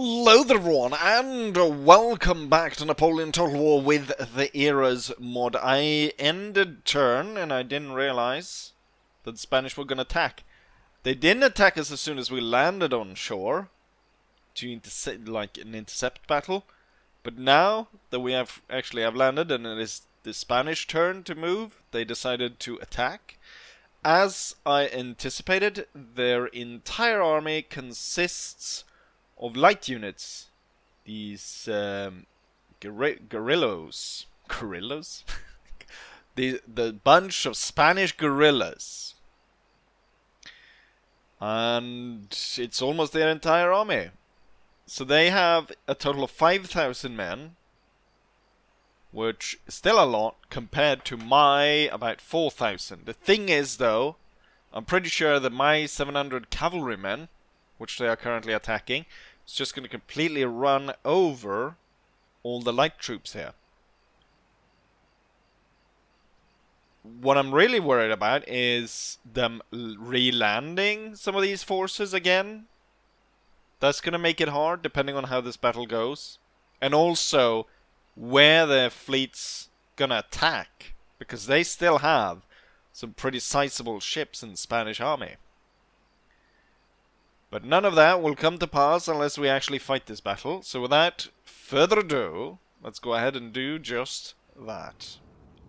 Hello there everyone, and welcome back to Napoleon Total War with the Eras mod. I ended turn and I didn't realize that the Spanish were going to attack. They didn't attack us as soon as we landed on shore to intercept, like an intercept battle. But now that we have landed and it is the Spanish turn to move, they decided to attack. As I anticipated, their entire army consists of light units, these guerrillas, the bunch of Spanish guerrillas, and it's almost their entire army. So they have a total of 5,000 men, which is still a lot compared to my about 4,000. The thing is, though, I'm pretty sure that my 700 cavalrymen, which they are currently attacking, it's just going to completely run over all the light troops here. What I'm really worried about is them re-landing some of these forces again. That's going to make it hard, depending on how this battle goes. And also, where their fleet's going to attack. Because they still have some pretty sizable ships in the Spanish army. But none of that will come to pass unless we actually fight this battle. So without further ado, let's go ahead and do just that.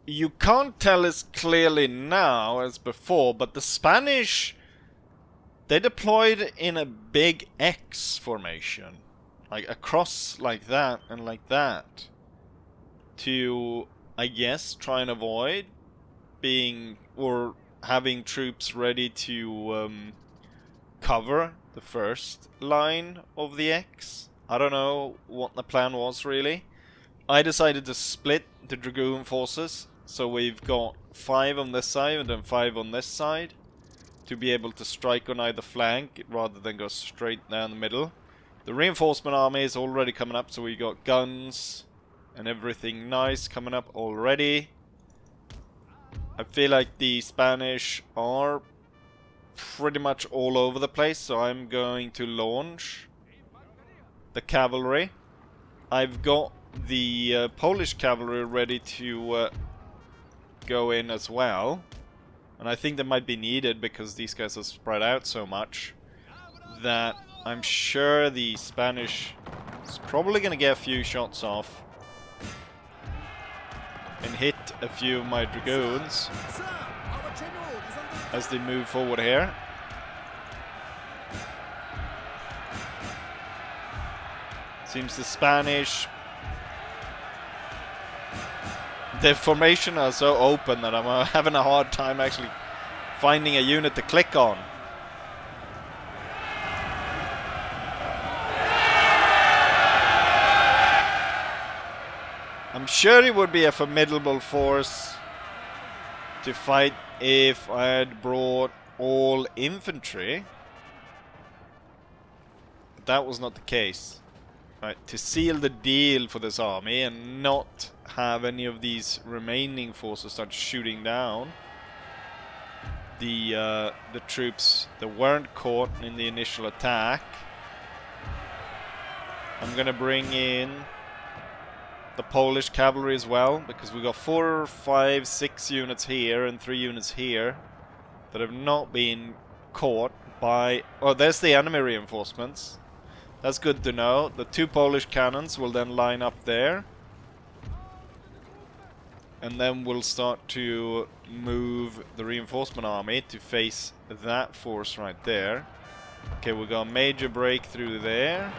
You can't tell as clearly now as before, but the Spanish, they deployed in a big X formation. Like across like that and like that. To, I guess, try and avoid being, or having troops ready to cover the first line of the X. I don't know what the plan was really. I decided to split the Dragoon forces, so we've got 5 on this side and then 5 on this side, to be able to strike on either flank rather than go straight down the middle. The reinforcement army is already coming up, so we got guns and everything nice coming up already. I feel like the Spanish are pretty much all over the place, so I'm going to launch the cavalry. I've got the Polish cavalry ready to go in as well, and I think that might be needed because these guys are spread out so much that I'm sure the Spanish is probably going to get a few shots off and hit a few of my dragoons as they move forward here. Seems the Spanish, the formation are so open that I'm having a hard time actually finding a unit to click on. I'm sure it would be a formidable force to fight if I had brought all infantry. But that was not the case. Right, to seal the deal for this army and not have any of these remaining forces start shooting down the troops that weren't caught in the initial attack, I'm gonna bring in the Polish cavalry as well, because we got 4, 5, 6 units here and 3 units here that have not been caught by... Oh, there's the enemy reinforcements. That's good to know. The 2 Polish cannons will then line up there. And then we'll start to move the reinforcement army to face that force right there. Okay, we got a major breakthrough there.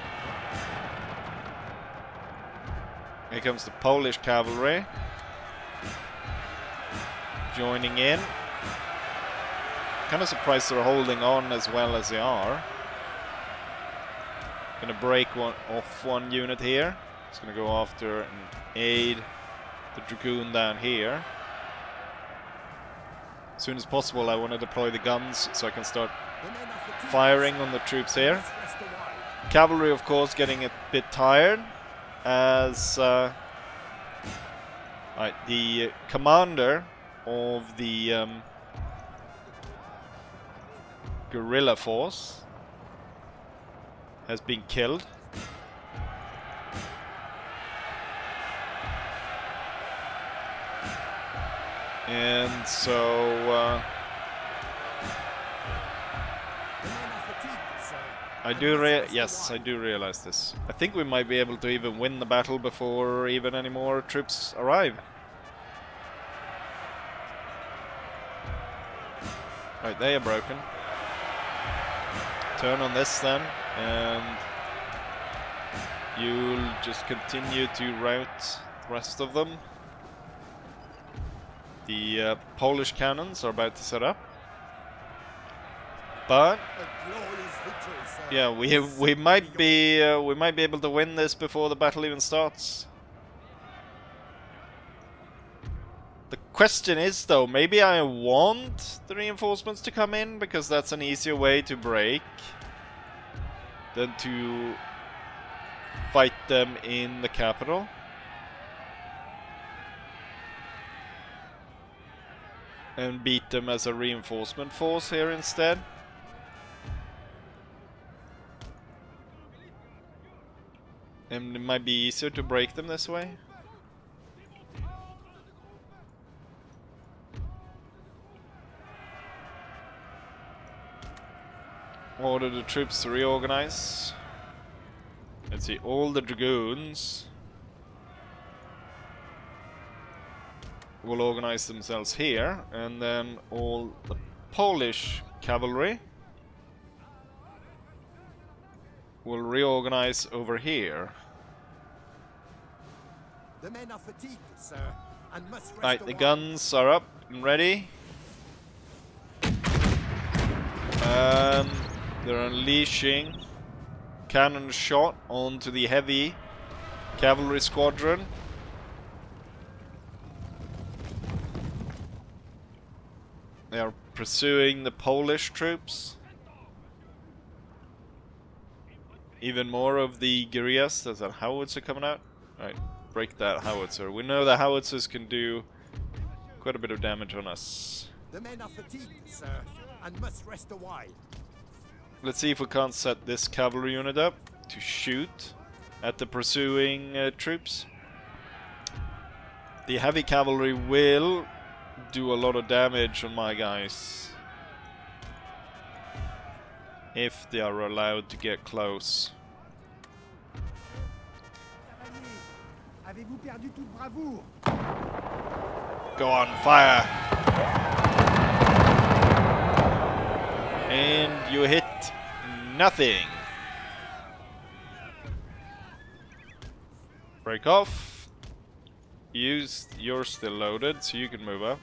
Here comes the Polish cavalry joining in. Kind of surprised they're holding on as well as they are. Gonna break off one unit here. It's gonna go after and aid the Dragoon down here. As soon as possible I want to deploy the guns so I can start firing on the troops here. Cavalry of course getting a bit tired, as the commander of the guerrilla force has been killed. And so I do realize this. I think we might be able to even win the battle before even any more troops arrive. Right, they are broken. Turn on this then, and you'll just continue to rout the rest of them. The Polish cannons are about to set up, but yeah, we might be able to win this before the battle even starts. The question is, though, maybe I want the reinforcements to come in because that's an easier way to break than to fight them in the capital. And beat them as a reinforcement force here instead. And it might be easier to break them this way. Order the troops to reorganize. Let's see, all the dragoons will organize themselves here, and then all the Polish cavalry will reorganize over here. The men are fatigued, sir, and must rest. Right, the guns are up and ready. They're unleashing cannon shot onto the heavy cavalry squadron. They are pursuing the Polish troops. Even more of the guerrillas. There's a howitzer coming out. Right, break that howitzer. We know the howitzers can do quite a bit of damage on us. The men are fatigued, sir, and must rest a while. Let's see if we can't set this cavalry unit up to shoot at the pursuing troops. The heavy cavalry will do a lot of damage on my guys if they are allowed to get close. Go on, fire! And you hit nothing. Break off. You're still loaded, so you can move up.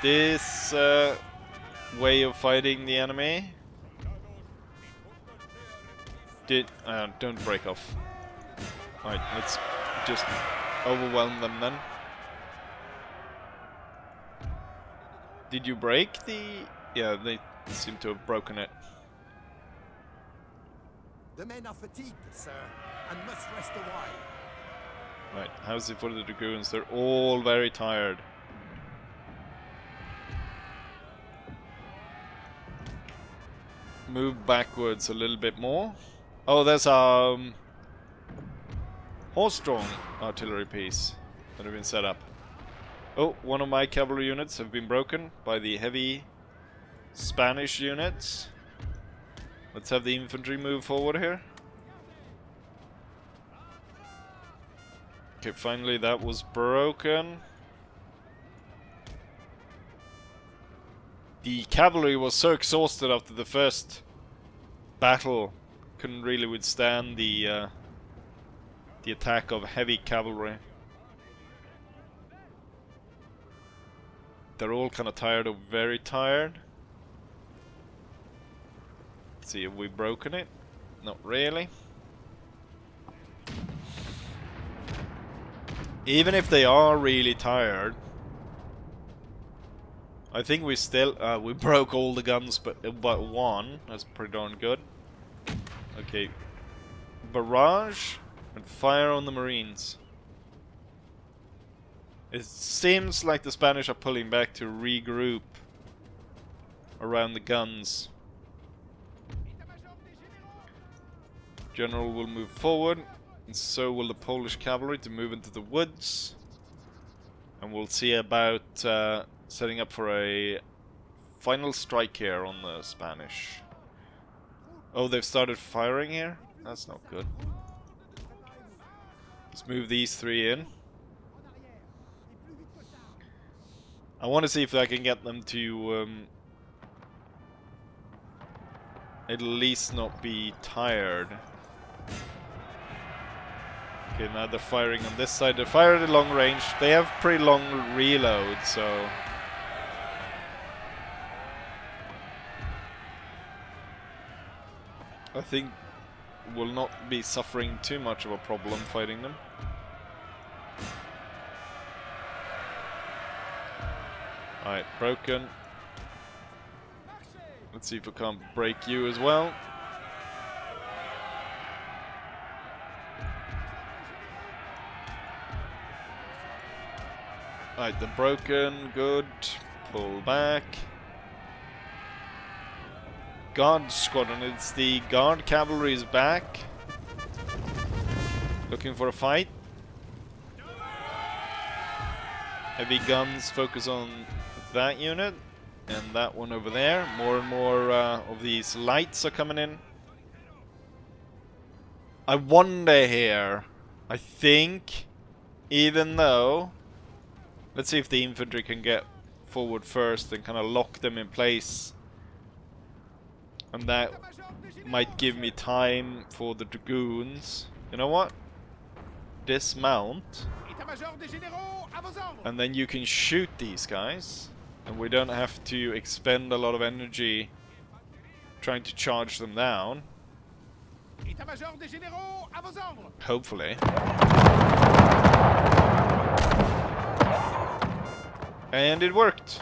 This way of fighting the enemy don't break off. Alright, let's just overwhelm them then. Did you break the... Yeah, they seem to have broken it. The men are fatigued, sir, and must rest a while. Right, how's it for the dragoons? They're all very tired. Move backwards a little bit more. Oh, there's horse-drawn artillery piece that have been set up. Oh, one of my cavalry units have been broken by the heavy Spanish units. Let's have the infantry move forward here. Okay, finally that was broken. The cavalry was so exhausted after the first battle, couldn't really withstand the attack of heavy cavalry. They're all kind of tired, or very tired. Let's see, have we broken it? Not really. Even if they are really tired, I think we still we broke all the guns but one. That's pretty darn good. Okay, barrage and fire on the Marines. It seems like the Spanish are pulling back to regroup around the guns. General will move forward, and so will the Polish cavalry to move into the woods. And we'll see about setting up for a final strike here on the Spanish. Oh, they've started firing here? That's not good. Let's move these three in. I want to see if I can get them to at least not be tired. Okay, now they're firing on this side. They're firing at long range. They have pretty long reload, so... I think we'll not be suffering too much of a problem fighting them. Alright, broken. Let's see if we can't break you as well. Alright, they're broken. Good. Pull back. Guard squadron. It's the guard cavalry is back. Looking for a fight. Heavy guns focus on that unit. And that one over there. More and more of these lights are coming in. I wonder here. I think, even though... Let's see if the infantry can get forward first and kind of lock them in place. And that might give me time for the dragoons. You know what? Dismount. And then you can shoot these guys. And we don't have to expend a lot of energy trying to charge them down. Hopefully. And it worked.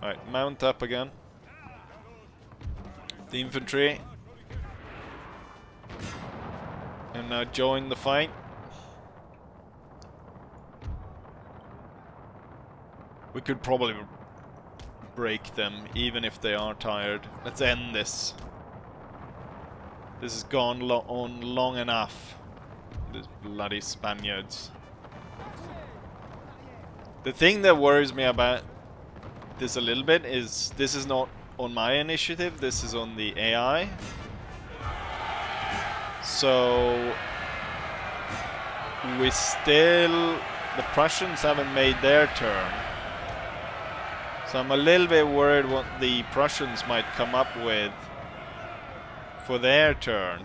Alright, mount up again. The infantry. And now join the fight. We could probably break them, even if they are tired. Let's end this. This has gone on long enough. These bloody Spaniards. The thing that worries me about this a little bit is this is not on my initiative, this is on the AI. So we still... the Prussians haven't made their turn. So I'm a little bit worried what the Prussians might come up with for their turn.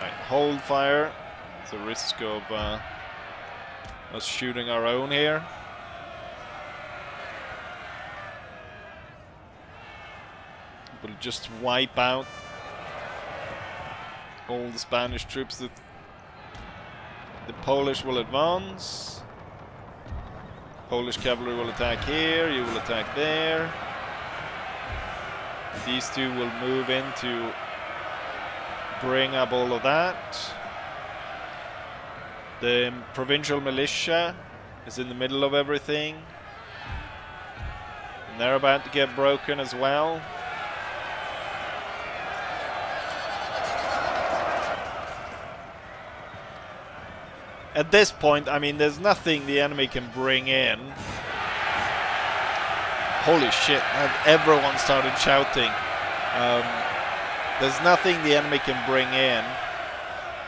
Right, hold fire. It's a risk of us shooting our own here. We'll just wipe out all the Spanish troops. The Polish will advance. Polish cavalry will attack here. You will attack there. These two will move in to bring up all of that. The provincial militia is in the middle of everything. And they're about to get broken as well. At this point, I mean, there's nothing the enemy can bring in. Holy shit, everyone started shouting. There's nothing the enemy can bring in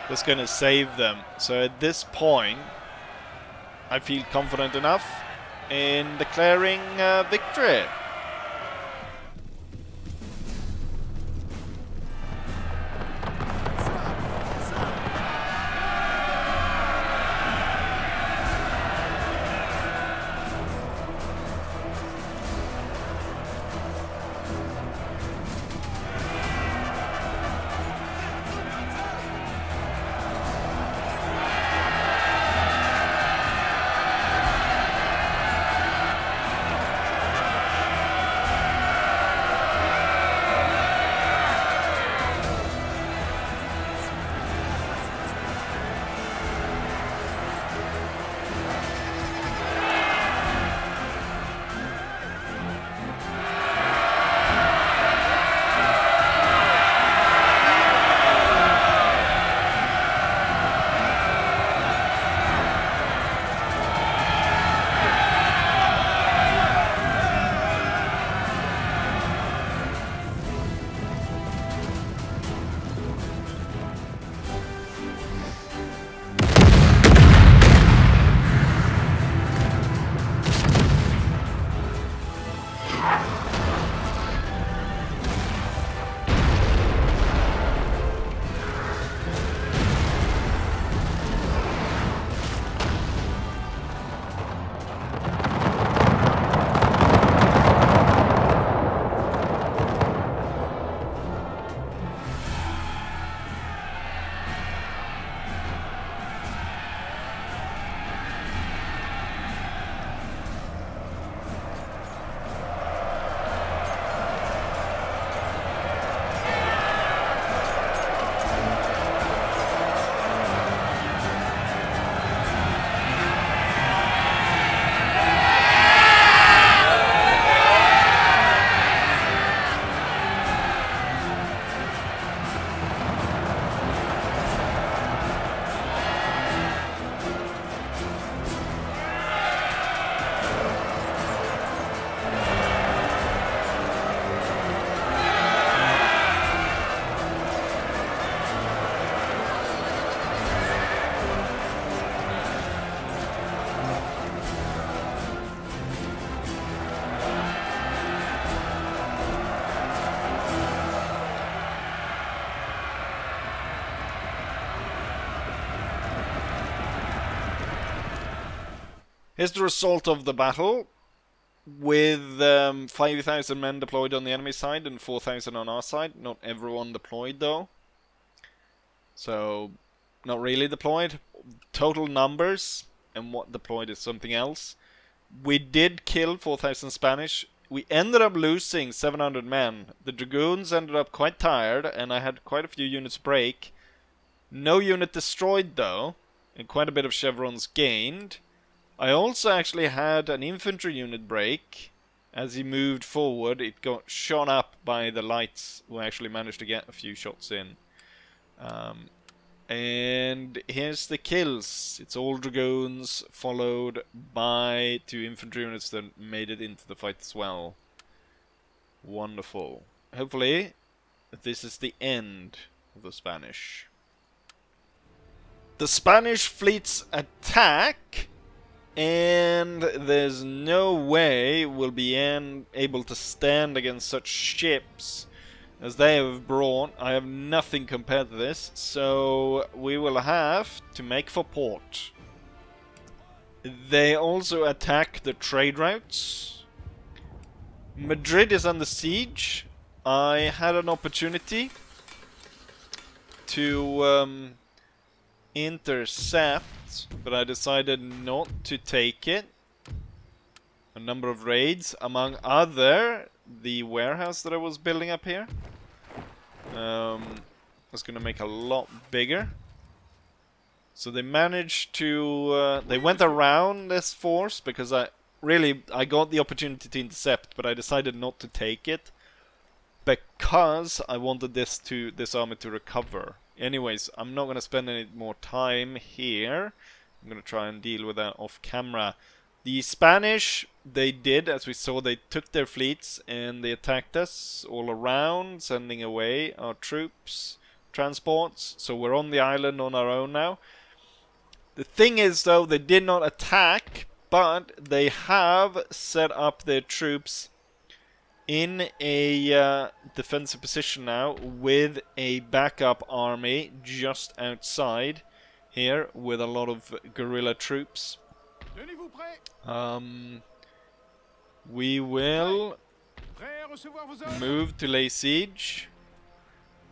that's going to save them. So at this point, I feel confident enough in declaring victory. Here's the result of the battle. With 5,000 men deployed on the enemy side and 4,000 on our side. Not everyone deployed though. So, not really deployed. Total numbers and what deployed is something else. We did kill 4,000 Spanish. We ended up losing 700 men. The Dragoons ended up quite tired and I had quite a few units break. No unit destroyed though, and quite a bit of chevrons gained. I also actually had an infantry unit break. As he moved forward, it got shot up by the lights, who actually managed to get a few shots in. And here's the kills. It's all Dragoons, followed by 2 infantry units that made it into the fight as well. Wonderful. Hopefully, this is the end of the Spanish. The Spanish fleet's attack, and there's no way we'll be able to stand against such ships as they have brought. I have nothing compared to this, so we will have to make for port. They also attack the trade routes. Madrid is under siege. I had an opportunity to intercept, but I decided not to take it. A number of raids, among other, the warehouse that I was building up here. Was gonna make a lot bigger. So they managed to, they went around this force because I got the opportunity to intercept, but I decided not to take it because I wanted this army to recover. Anyways, I'm not gonna spend any more time here. I'm gonna try and deal with that off camera. The Spanish, they did, as we saw, they took their fleets and they attacked us all around, sending away our troops, transports. So we're on the island on our own now. The thing is, though, they did not attack, but they have set up their troops in a defensive position now with a backup army just outside here with a lot of guerrilla troops. We will move to lay siege,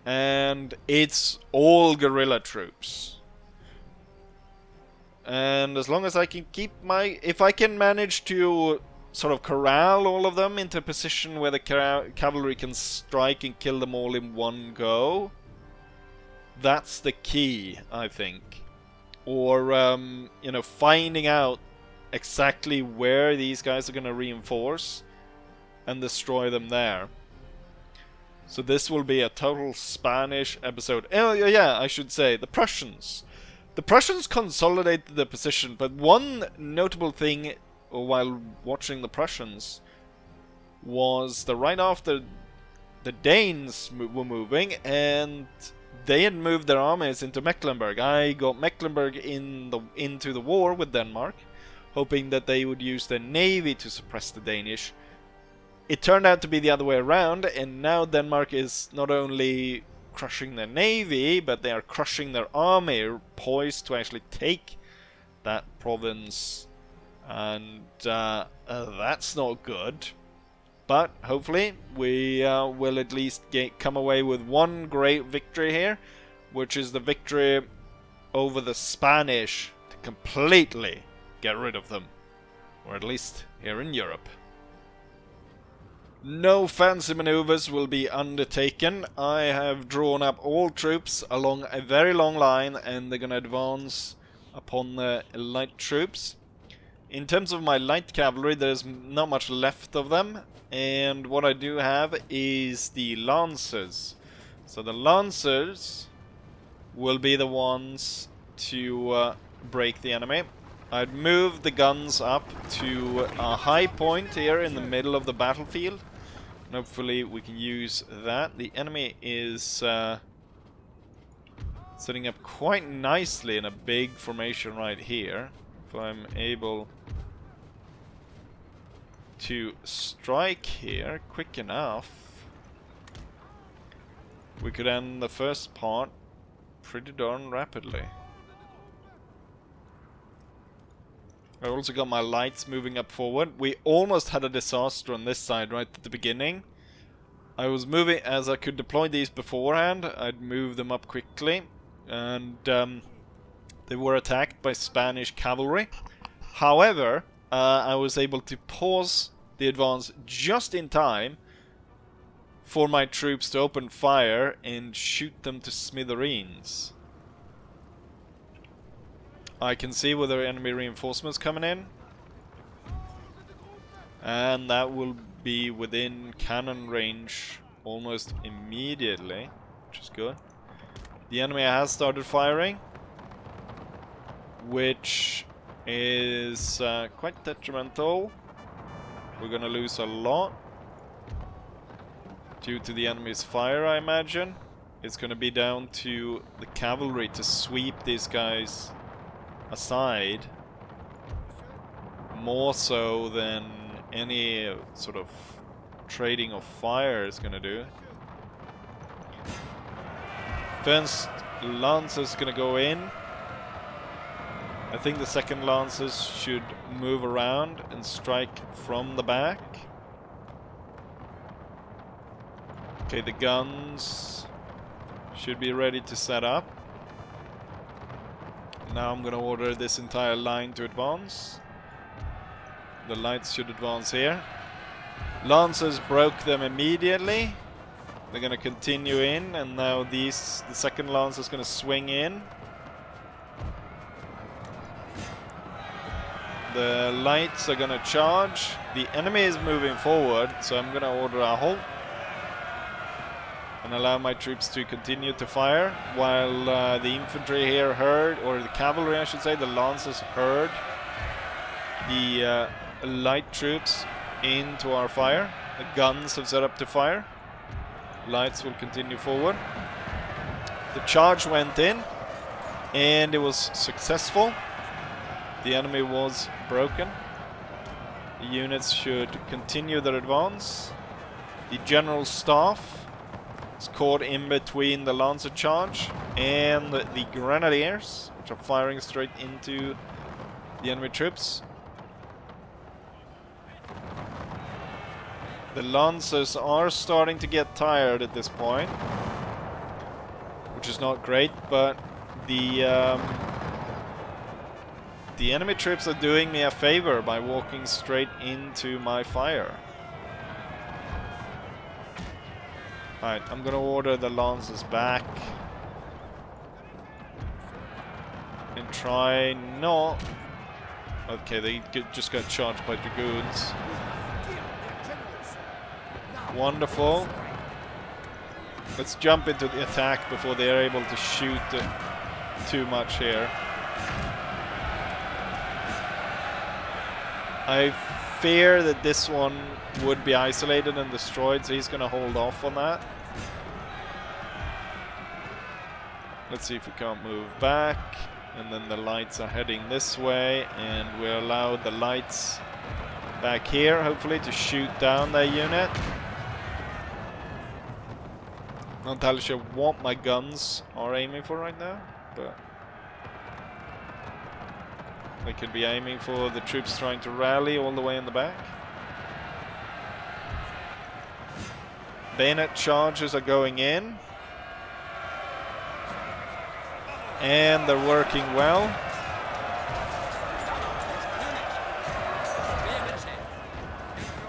and it's all guerrilla troops. And as long as I can keep if I can manage to sort of corral all of them into a position where the cavalry can strike and kill them all in one go, that's the key, I think. Or, you know, finding out exactly where these guys are going to reinforce and destroy them there. So this will be a total Spanish episode. Oh yeah, I should say, the Prussians. The Prussians consolidated the position, but one notable thing while watching the Prussians was that right after the Danes were moving, and they had moved their armies into Mecklenburg. I got Mecklenburg into the war with Denmark, hoping that they would use their navy to suppress the Danish. It turned out to be the other way around, and now Denmark is not only crushing their navy, but they are crushing their army, poised to actually take that province. And that's not good. But hopefully we will at least come away with one great victory here, which is the victory over the Spanish to completely get rid of them. Or at least here in Europe. No fancy maneuvers will be undertaken. I have drawn up all troops along a very long line, and they're going to advance upon the light troops. In terms of my light cavalry, there's not much left of them, and what I do have is the lancers. So the lancers will be the ones to break the enemy. I'd move the guns up to a high point here in the middle of the battlefield. And hopefully we can use that. The enemy is setting up quite nicely in a big formation right here. If I'm able to strike here quick enough, we could end the first part pretty darn rapidly. I also got my lights moving up forward. We almost had a disaster on this side right at the beginning. I was moving, as I could deploy these beforehand, I'd move them up quickly. And they were attacked by Spanish cavalry. However, I was able to pause the advance just in time for my troops to open fire and shoot them to smithereens. I can see where there are enemy reinforcements coming in. And that will be within cannon range almost immediately, which is good. The enemy has started firing, which is quite detrimental. We're gonna lose a lot due to the enemy's fire, I imagine. It's gonna be down to the cavalry to sweep these guys aside, more so than any sort of trading of fire is gonna do. First Lancers gonna go in. I think the second Lancers should move around and strike from the back. Okay, the guns should be ready to set up. Now I'm gonna order this entire line to advance. The lights should advance here. Lancers broke them immediately. They're gonna continue in, and now the second Lancer is gonna swing in. The lights are gonna charge. The enemy is moving forward, so I'm gonna order a halt and allow my troops to continue to fire while the infantry here heard, or the cavalry I should say, the Lancers heard the light troops into our fire. The guns have set up to fire. Lights will continue forward. The charge went in and it was successful. The enemy was broken. The units should continue their advance. The general staff is caught in between the Lancer charge and the Grenadiers, which are firing straight into the enemy troops. The Lancers are starting to get tired at this point, which is not great, but the enemy troops are doing me a favor by walking straight into my fire. Alright, I'm gonna order the Lancers back and try not... Okay, they just got charged by dragoons. Wonderful. Let's jump into the attack before they are able to shoot too much here. I fear that this one would be isolated and destroyed, so he's going to hold off on that. Let's see if we can't move back. And then the lights are heading this way, and we allow the lights back here, hopefully, to shoot down their unit. Not entirely sure what my guns are aiming for right now, but they could be aiming for the troops trying to rally all the way in the back. Bayonet charges are going in, and they're working well.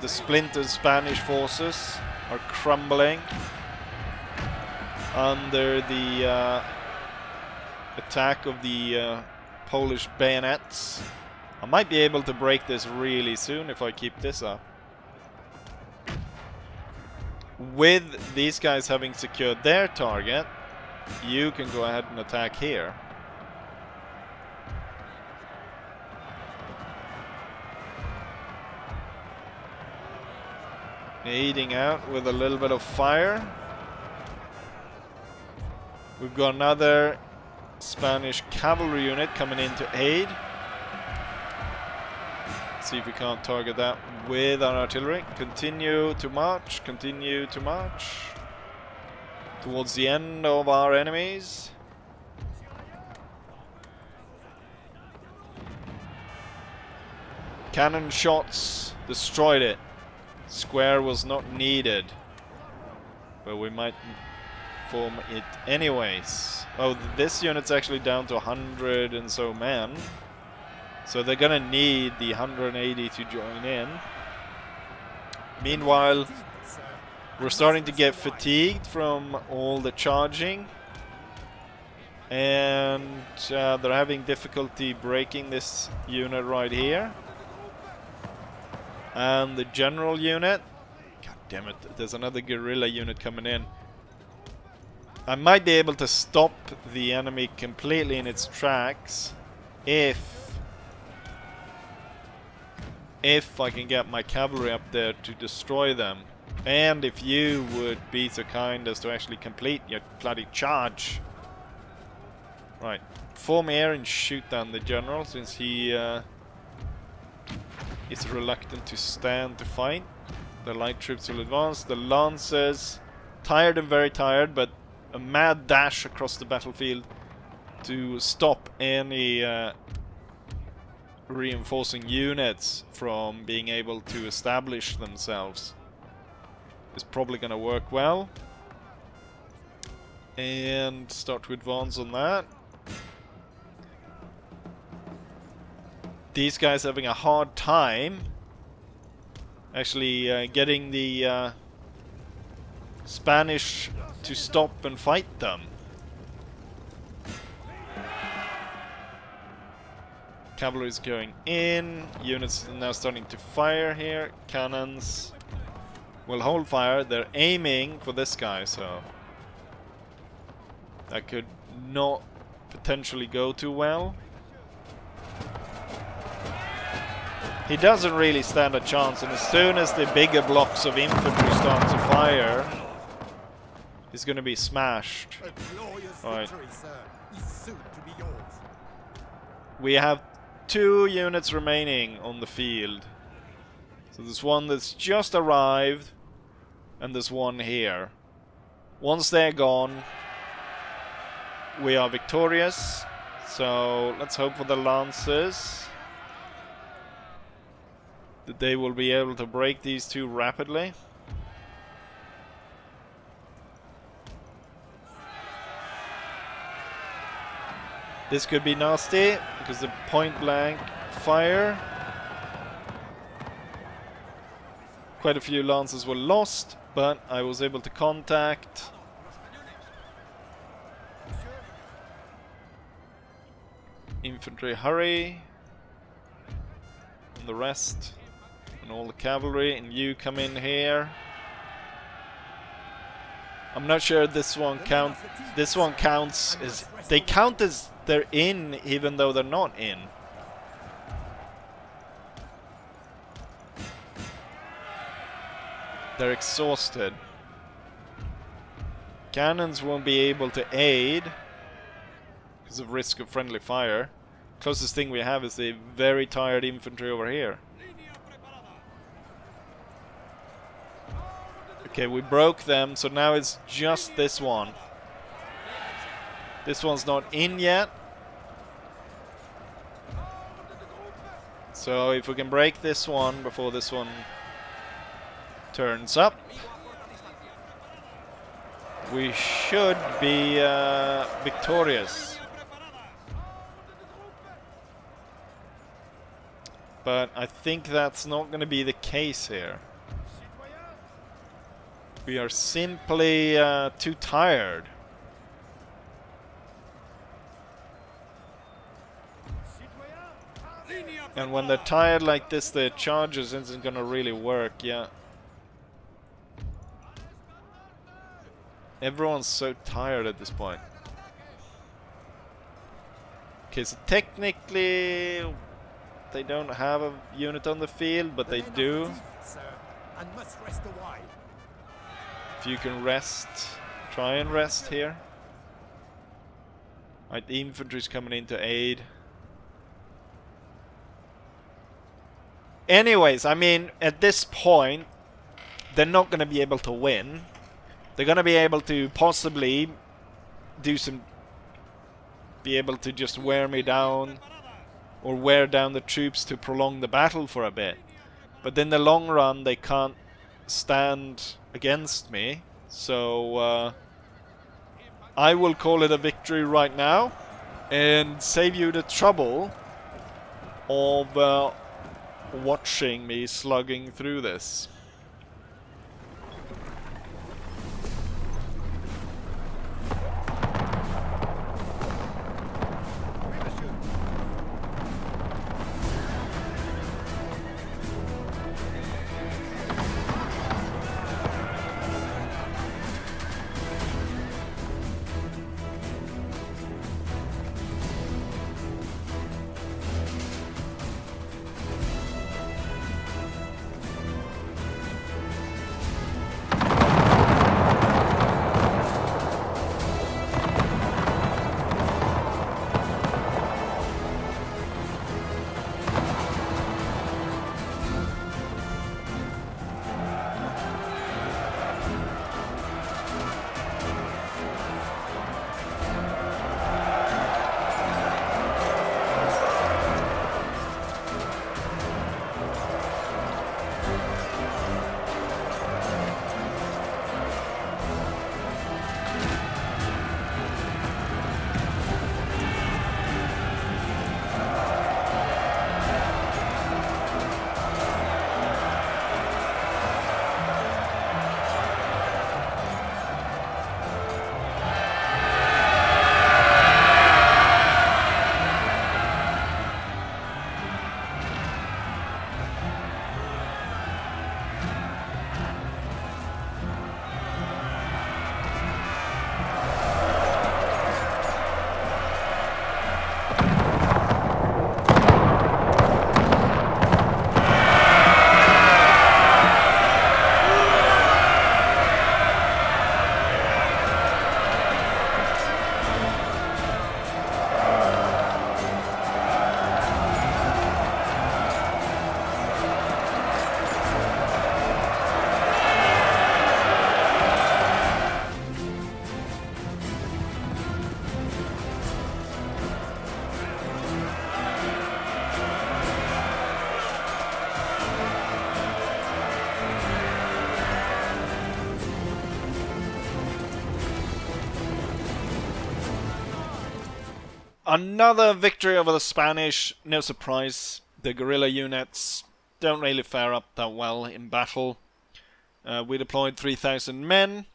The splintered Spanish forces are crumbling under the attack of the Polish bayonets. I might be able to break this really soon if I keep this up. With these guys having secured their target, you can go ahead and attack here. Aiding out with a little bit of fire. We've got another Spanish cavalry unit coming in to aid. Let's see if we can't target that with our artillery. Continue to march, continue to march towards the end of our enemies. Cannon shots destroyed it. Square was not needed. But we might form it anyways. Oh, this unit's actually down to 100 and so men. So they're gonna need the 180 to join in. Meanwhile, we're starting to get fatigued from all the charging. And they're having difficulty breaking this unit right here. And the general unit... God damn it, there's another guerrilla unit coming in. I might be able to stop the enemy completely in its tracks if I can get my cavalry up there to destroy them. And if you would be so kind as to actually complete your bloody charge. Right, form here and shoot down the general, since he is reluctant to stand to fight. The light troops will advance. The lancers, tired and very tired, but a mad dash across the battlefield to stop any reinforcing units from being able to establish themselves. Is probably going to work well. And start to advance on that. These guys having a hard time actually getting the Spanish to stop and fight them. Cavalry is going in. Units are now starting to fire here. Cannons will hold fire. They're aiming for this guy, so that could not potentially go too well. He doesn't really stand a chance, and as soon as the bigger blocks of infantry start to fire, he's going to be smashed. Alright. We have 2 units remaining on the field. So there's one that's just arrived, and there's one here. Once they're gone, we are victorious. So let's hope for the lancers that they will be able to break these 2 rapidly. This could be nasty because the point blank fire. Quite a few lancers were lost, but I was able to contact infantry. Hurry, and the rest, and all the cavalry, and you come in here. I'm not sure this one counts as they count as they're in, even though they're not in. They're exhausted. Cannons won't be able to aid because of risk of friendly fire. Closest thing we have is the very tired infantry over here. Okay, we broke them, so now it's just this one. This one's not in yet. So if we can break this one before this one turns up, we should be victorious. But I think that's not going to be the case here. We are simply too tired. And when they're tired like this, the charges isn't going to really work, yeah. Everyone's so tired at this point. Okay, so technically they don't have a unit on the field, but they do. If you can rest, try and rest here. Right, the infantry's coming in to aid. Anyways, I mean, at this point, they're not going to be able to win. They're going to be able to possibly do some... be able to just wear me down or wear down the troops to prolong the battle for a bit. But in the long run, they can't stand against me. So I will call it a victory right now and save you the trouble of watching me slugging through this. Another victory over the Spanish. No surprise, the guerrilla units don't really fare up that well in battle. We deployed 3,000 men.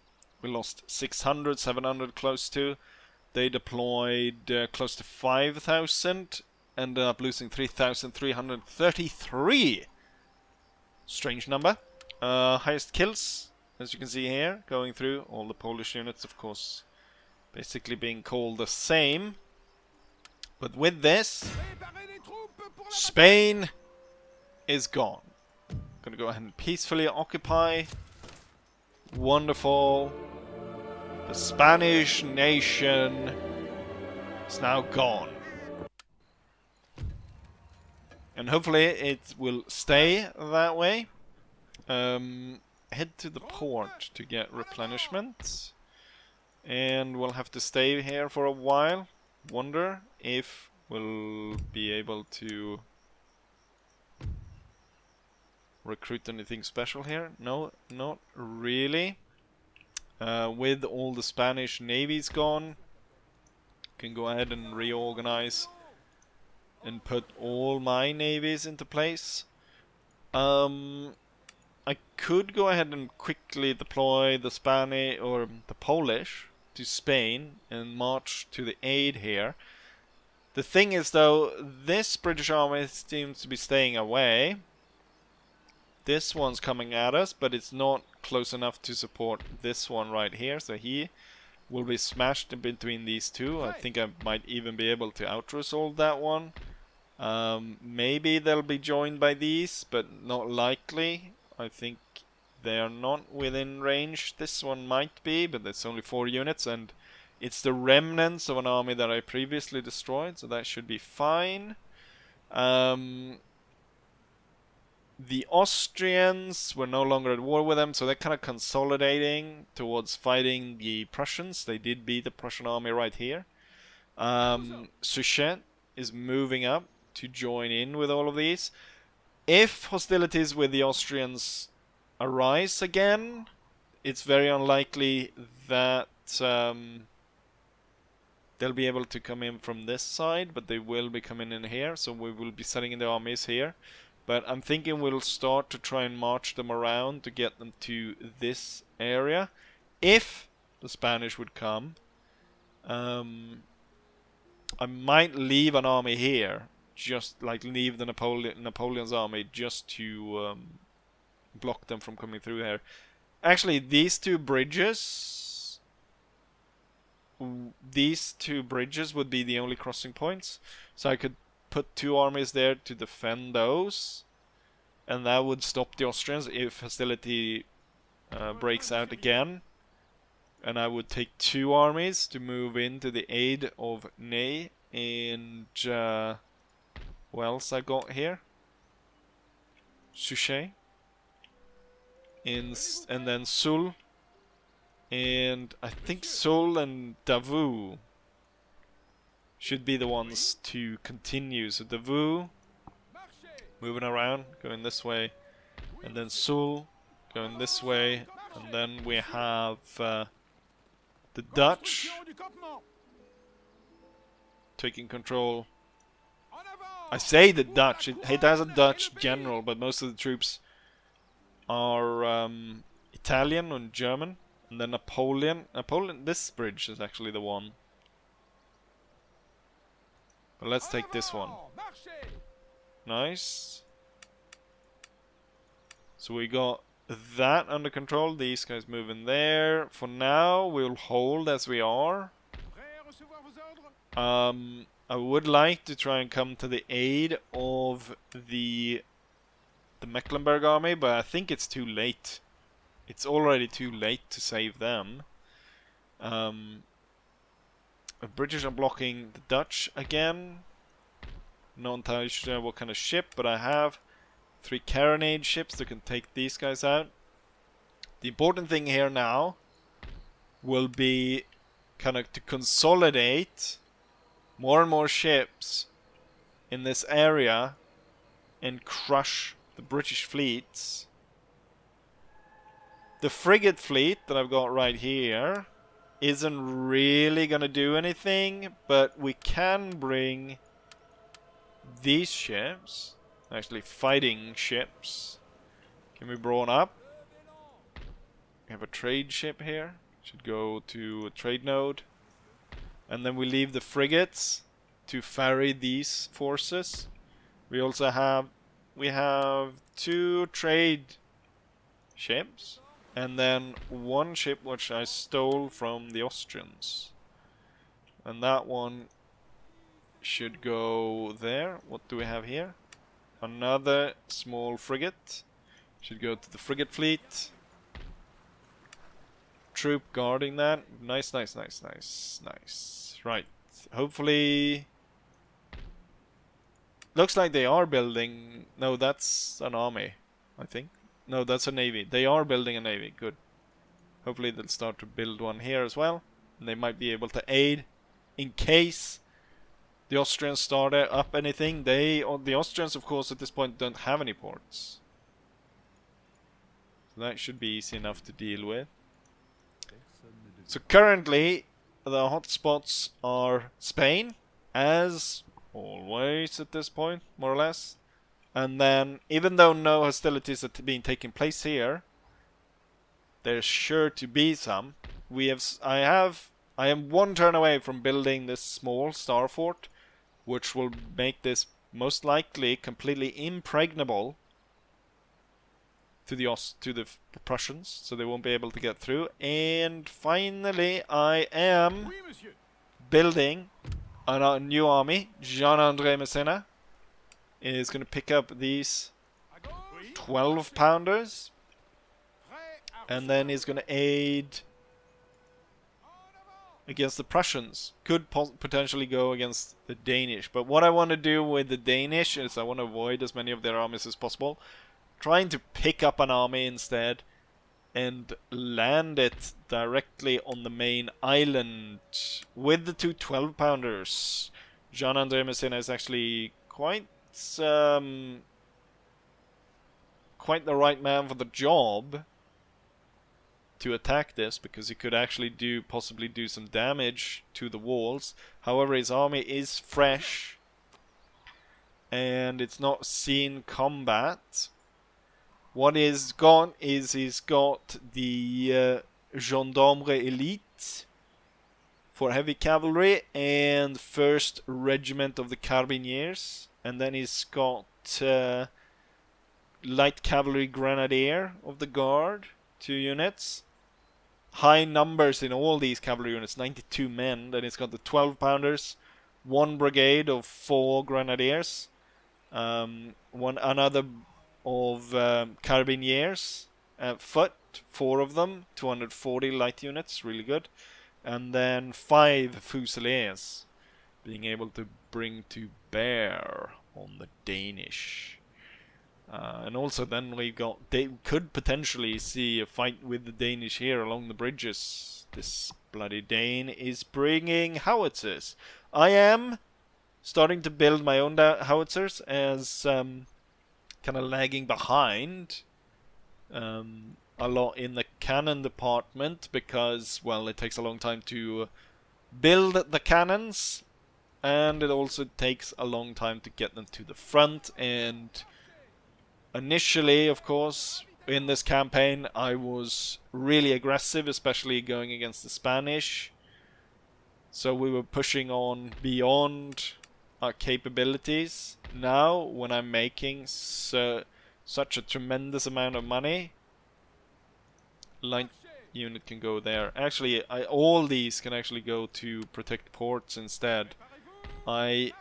We lost 600, 700 close to. They deployed close to 5,000. Ended up losing 3,333. Strange number. Highest kills, as you can see here, going through. All the Polish units, of course, basically being called the same. But with this, Spain is gone. Gonna go ahead and peacefully occupy. Wonderful. The Spanish nation is now gone. And hopefully it will stay that way. Head to the port to get replenishment. And we'll have to stay here for a while. Wonder if we'll be able to recruit anything special here. No, not really. With all the Spanish navies gone, can go ahead and reorganize and put all my navies into place. I could go ahead and quickly deploy the Spanish or the Polish to Spain and march to the aid here. The thing is, though, this British army seems to be staying away. This one's coming at us, but it's not close enough to support this one right here, so he will be smashed in between these two. I think I might even be able to out-resolve that one. Maybe they'll be joined by these, but not likely. I think they are not within range. This one might be, but there's only 4 units, and it's the remnants of an army that I previously destroyed, so that should be fine. The Austrians were no longer at war with them, so they're kind of consolidating towards fighting the Prussians. They did beat the Prussian army right here. Suchet is moving up to join in with all of these. If hostilities with the Austrians arise again, it's very unlikely that they'll be able to come in from this side, but they will be coming in here, so we will be setting in the armies here. But I'm thinking we'll start to try and march them around to get them to this area. If the Spanish would come, I might leave an army here, just like leave the Napoleon's army just to block them from coming through here. Actually, these two bridges would be the only crossing points, so I could put 2 armies there to defend those, and that would stop the Austrians if hostility breaks out again. And I would take 2 armies to move into the aid of Ney and what else I got here? Suchet. And then Sul. And I think Sul and Davout should be the ones to continue. So Davout moving around, going this way. And then Sul going this way. And then we have the Dutch taking control. I say the Dutch. It has a Dutch general, but most of the troops are Italian and German. And then Napoleon. This bridge is actually the one. But let's take this one. Nice. So we got that under control. These guys moving there. For now, we'll hold as we are. I would like to try and come to the aid of the Mecklenburg army, but I think it's too late. It's already too late to save them. The British are blocking the Dutch again. Not entirely sure what kind of ship, but I have 3 carronade ships that can take these guys out. The important thing here now will be kind of to consolidate more and more ships in this area and crush the British fleets. The frigate fleet that I've got right here isn't really gonna do anything, but we can bring these ships, actually fighting ships, can be brought up. We have a trade ship here, should go to a trade node. And then we leave the frigates to ferry these forces. We also have 2 trade ships, and then 1 ship which I stole from the Austrians. And that one should go there. What do we have here? Another small frigate. Should go to the frigate fleet. Troop guarding that. Nice, nice, nice, nice, nice. Right. Hopefully... Looks like they are building... No, that's an army, I think. No, that's a navy. They are building a navy. Good. Hopefully they'll start to build one here as well. And they might be able to aid in case the Austrians start up anything. The Austrians, of course, at this point don't have any ports. So that should be easy enough to deal with. So currently, the hotspots are Spain, as always at this point, more or less. And then, even though no hostilities are being taking place here, there's sure to be some. I am 1 turn away from building this small star fort, which will make this most likely completely impregnable to the Prussians, so they won't be able to get through. And finally, I am building a new army. Jean-André Messena is going to pick up these 12-pounders, and then he's going to aid against the Prussians. Could potentially go against the Danish, but what I want to do with the Danish is I want to avoid as many of their armies as possible. Trying to pick up an army instead and land it directly on the main island with the 2 12-pounders. Jean-André Messena is actually quite quite the right man for the job to attack this, because he could actually possibly do some damage to the walls. However, his army is fresh and it's not seen combat. What he's got is he's got the Gendarmerie Elite for heavy cavalry and 1st Regiment of the Carbineers, and then he's got Light Cavalry Grenadier of the Guard, 2 units. High numbers in all these cavalry units, 92 men. Then he's got the 12 pounders, 1 brigade of 4 grenadiers, another of carbineers, foot, 4 of them, 240 light units, really good. And then 5 fusiliers, being able to bring to bear on the Danish. And also then they could potentially see a fight with the Danish here along the bridges. This bloody Dane is bringing howitzers. I am starting to build my own howitzers as kind of lagging behind a lot in the cannon department, because, well, it takes a long time to build the cannons, and it also takes a long time to get them to the front. And initially, of course, in this campaign, I was really aggressive, especially going against the Spanish. So we were pushing on beyond our capabilities. Now, when I'm making such a tremendous amount of money, light unit can go there. Actually, all these can actually go to protect ports instead. I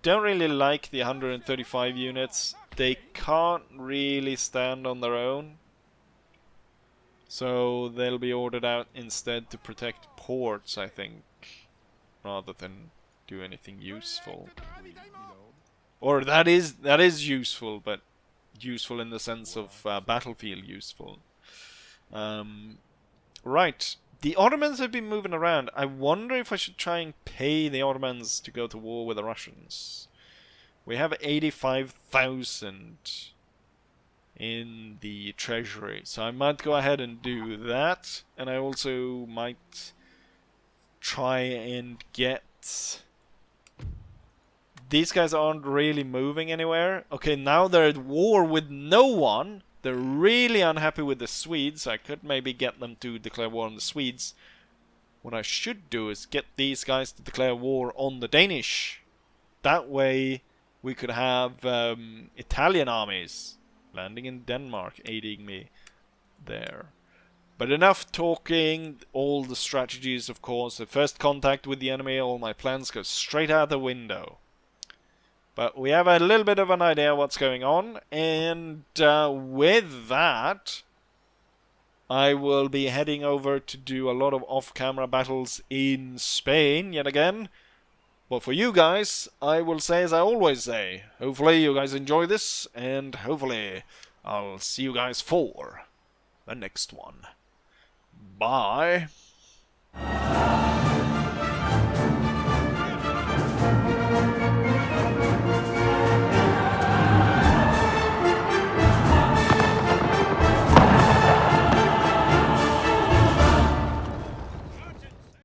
don't really like the 135 units. They can't really stand on their own, so they'll be ordered out instead to protect ports, I think, rather than do anything useful. Or that is useful, but useful in the sense of battlefield useful. Right, the Ottomans have been moving around. I wonder if I should try and pay the Ottomans to go to war with the Russians. We have 85,000 in the treasury, so I might go ahead and do that. And I also might try and get... These guys aren't really moving anywhere. Okay, now they're at war with no one. They're really unhappy with the Swedes. I could maybe get them to declare war on the Swedes. What I should do is get these guys to declare war on the Danish. That way we could have Italian armies landing in Denmark, aiding me there. But enough talking, all the strategies, of course. The first contact with the enemy, all my plans go straight out the window. But we have a little bit of an idea what's going on, and with that, I will be heading over to do a lot of off-camera battles in Spain yet again. But for you guys, I will say as I always say, hopefully you guys enjoy this, and hopefully I'll see you guys for the next one. Bye.